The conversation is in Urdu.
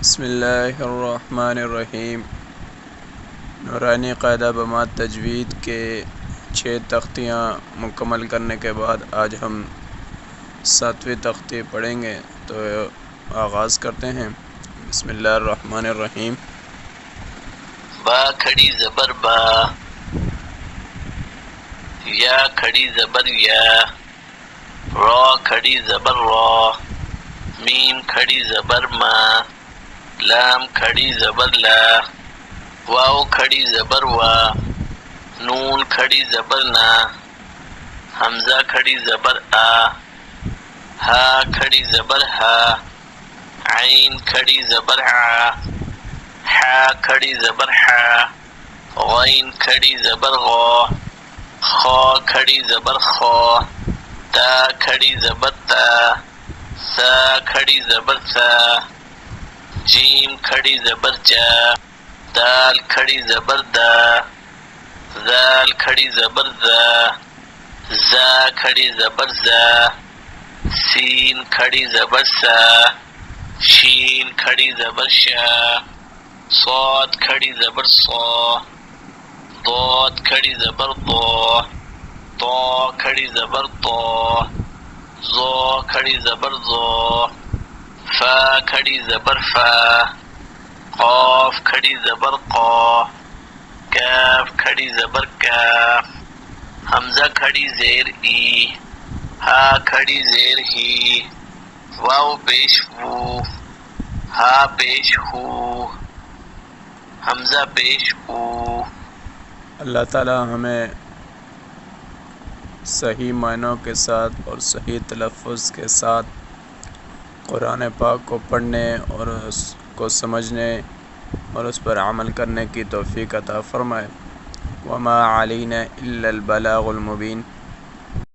بسم اللہ الرحمن الرحیم۔ نورانی قاعدہ بمات تجوید کے 6 تختیاں مکمل کرنے کے بعد آج ہم 7ویں تختی پڑھیں گے، تو آغاز کرتے ہیں۔ بسم اللہ الرحمن الرحیم۔ با کھڑی زبر با، یا کھڑی زبر یا، را کھڑی زبر را، میم کھڑی زبر ما، لام کھڑی زبر لا، واو کھڑی زبر وا، نون کھڑی زبر نا، حمزہ کھڑی زبر آ، ہا کھڑی زبر ہا، عین کھڑی زبر عا، حا کھڑی زبر حا، غین کھڑی زبر غا، خا کھڑی زبر خا، تا کھڑی زبر تا، سا کھڑی زبر سا، جیم کھڑی زبر جا، دال کھڑی زبر دا، ذال کھڑی زبر زا، زا کھڑی زبر زا، سین کھڑی زبر سا، شین کھڑی زبر شا، صاد کھڑی زبر صا، ضاد کھڑی زبر ضا، طا کھڑی زبر طا، ظا کھڑی زبر ظا، فا کھڑی زبر فا، قاف کھڑی زبر قا، کاف کھڑی زبر کاف، حمزہ کھڑی زیر ای، ہا کھڑی زیر ہی، واو پیش وو، ہا پیش ہو، حمزہ پیش او۔ اللہ تعالی ہمیں صحیح معنوں کے ساتھ اور صحیح تلفظ کے ساتھ قرآن پاک کو پڑھنے اور اس کو سمجھنے اور اس پر عمل کرنے کی توفیق عطا فرمائے۔ وما علینا الا البلاغ المبین۔